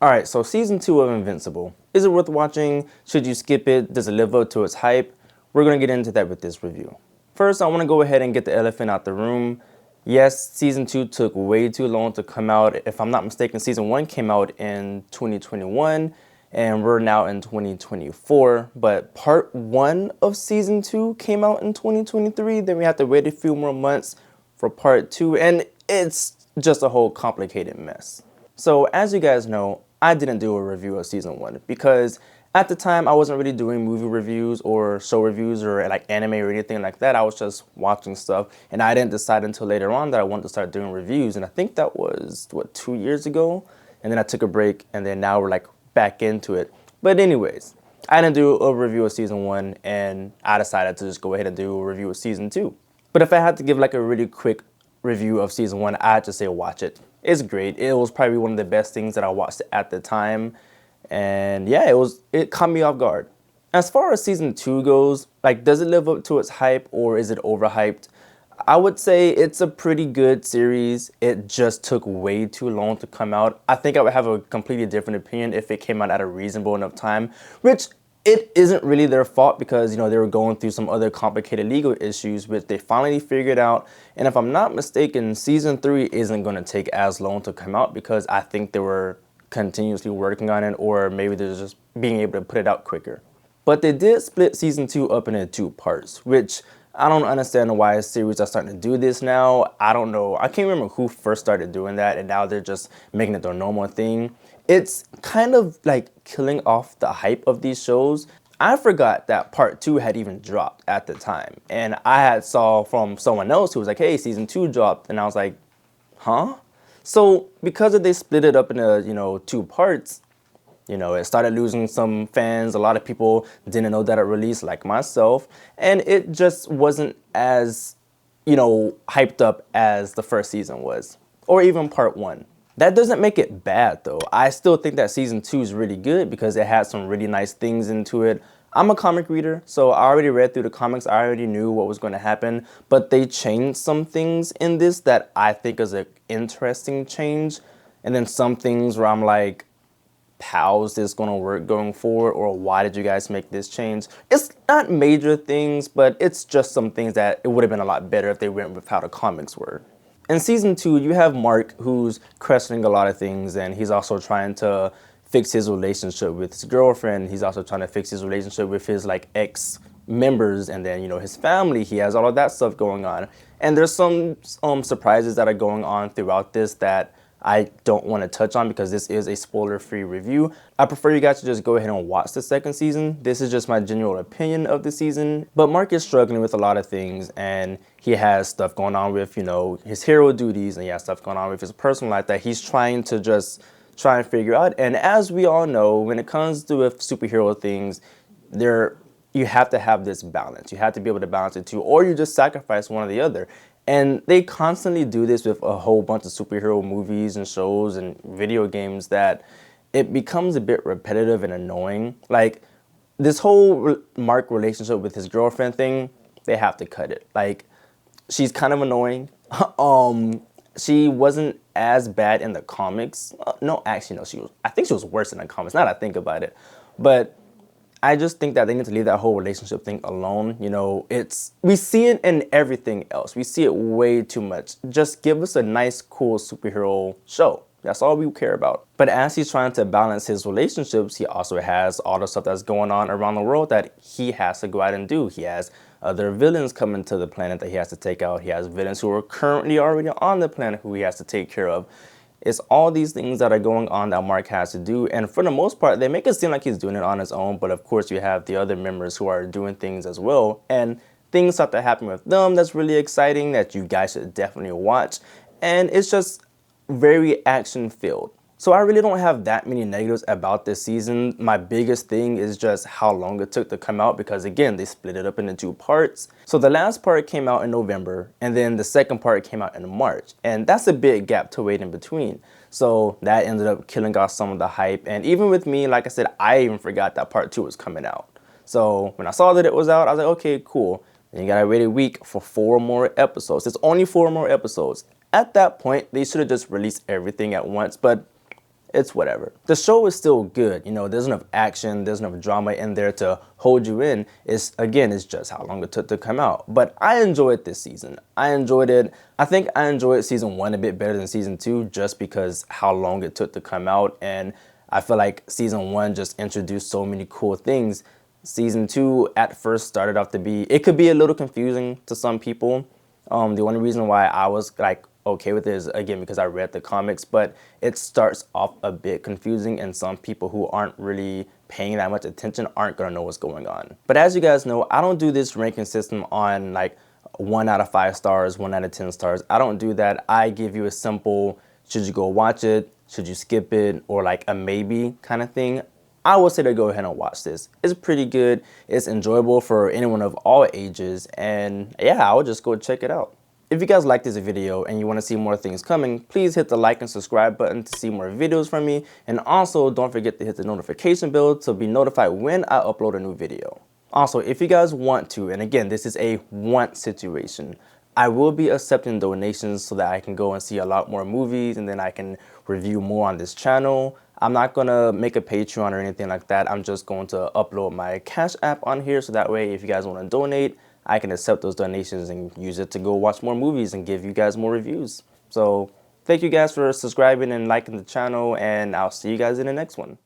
Alright, so season 2 of Invincible. Is it worth watching? Should you skip it? Does it live up to its hype? We're going to get into that with this review. First, I want to go ahead and get the elephant out the room. Yes, season 2 took way too long to come out. If I'm not mistaken, season 1 came out in 2021 and we're now in 2024. But part 1 of season 2 came out in 2023. Then we have to wait a few more months for part 2, and it's just a whole complicated mess. So as you guys know, I didn't do a review of season 1 because at the time I wasn't really doing movie reviews or show reviews or like anime or anything like that. I was just watching stuff, and I didn't decide until later on that I wanted to start doing reviews. And I think that was, what, 2 years ago? And then I took a break, and then now we're like back into it. But anyways, I didn't do a review of season 1, and I decided to just go ahead and do a review of season 2. But if I had to give like a really quick review of season 1, I'd just say watch it. It's great. It was probably one of the best things that I watched at the time. And yeah, it caught me off guard. As far as season 2 goes, like, does it live up to its hype or is it overhyped? I would say it's a pretty good series. It just took way too long to come out. I think I would have a completely different opinion if it came out at a reasonable enough time, which it isn't really their fault because, you know, they were going through some other complicated legal issues, which they finally figured out. And if I'm not mistaken, season 3 isn't going to take as long to come out because I think they were continuously working on it, or maybe they're just being able to put it out quicker. But they did split season 2 up into 2 parts, which I don't understand why series are starting to do this now. I don't know. I can't remember who first started doing that, and now they're just making it their normal thing. It's kind of like killing off the hype of these shows. I forgot that part 2 had even dropped at the time. And I had saw from someone else who was like, hey, season 2 dropped. And I was like, huh? So because they split it up into, 2 parts, it started losing some fans. A lot of people didn't know that it released, like myself. And it just wasn't as, hyped up as the first season was, or even part 1. That doesn't make it bad though. I still think that season 2 is really good because it had some really nice things into it. I'm a comic reader, so I already read through the comics. I already knew what was going to happen, but they changed some things in this that I think is an interesting change. And then some things where I'm like, how's this going to work going forward, or why did you guys make this change? It's not major things, but it's just some things that it would have been a lot better if they went with how the comics were. In season 2, you have Mark, who's questioning a lot of things, and he's also trying to fix his relationship with his girlfriend. He's also trying to fix his relationship with his ex members, and then his family. He has all of that stuff going on, and there's some surprises that are going on throughout this that I don't want to touch on because this is a spoiler-free review. I prefer you guys to just go ahead and watch the second season. This is just my general opinion of the season. But Mark is struggling with a lot of things, and he has stuff going on with, his hero duties, and he has stuff going on with his personal life that he's trying to just try and figure out. And as we all know, when it comes to with superhero things, you have to have this balance. You have to be able to balance it too, or you just sacrifice one or the other. And they constantly do this with a whole bunch of superhero movies and shows and video games that it becomes a bit repetitive and annoying. Like this whole Mark relationship with his girlfriend thing, they have to cut it. Like, she's kind of annoying. She wasn't as bad in the comics. No, actually, no, I think she was worse in the comics, now that I think about it. But I just think that they need to leave that whole relationship thing alone. We see it in everything else. We see it way too much. Just give us a nice, cool superhero show. That's all we care about. But as he's trying to balance his relationships, he also has all the stuff that's going on around the world that he has to go out and do. He has other villains coming to the planet that he has to take out. He has villains who are currently already on the planet who he has to take care of. It's all these things that are going on that Mark has to do. And for the most part, they make it seem like he's doing it on his own. But of course, you have the other members who are doing things as well. And things start to happen with them that's really exciting that you guys should definitely watch. And it's just very action-filled. So I really don't have that many negatives about this season. My biggest thing is just how long it took to come out because, again, they split it up into 2 parts. So the last part came out in November, and then the second part came out in March. And that's a big gap to wait in between. So that ended up killing off some of the hype. And even with me, like I said, I even forgot that part 2 was coming out. So when I saw that it was out, I was like, okay, cool. Then you gotta wait a week for 4 more episodes. It's only 4 more episodes. At that point, they should have just released everything at once, but it's whatever. The show is still good. You know, there's enough action, there's enough drama in there to hold you in. It's just how long it took to come out. But I enjoyed this season. I enjoyed it. I think I enjoyed season 1 a bit better than season 2 just because how long it took to come out. And I feel like season 1 just introduced so many cool things. Season 2 at first started off to be, it could be a little confusing to some people. The only reason why I was like okay with it is, again, because I read the comics, but it starts off a bit confusing and some people who aren't really paying that much attention aren't gonna know what's going on. But as you guys know, I don't do this ranking system on like 1 out of 5 stars, 1 out of 10 stars. I don't do that. I give you a simple, should you go watch it? Should you skip it? Or like a maybe kind of thing. I would say to go ahead and watch this. It's pretty good. It's enjoyable for anyone of all ages. And yeah, I would just go check it out. If you guys like this video and you want to see more things coming, please hit the like and subscribe button to see more videos from me. And also don't forget to hit the notification bell to be notified when I upload a new video. Also, if you guys want to, and again, this is a want situation, I will be accepting donations so that I can go and see a lot more movies and then I can review more on this channel. I'm not going to make a Patreon or anything like that. I'm just going to upload my Cash App on here so that way if you guys want to donate, I can accept those donations and use it to go watch more movies and give you guys more reviews. So thank you guys for subscribing and liking the channel, and I'll see you guys in the next one.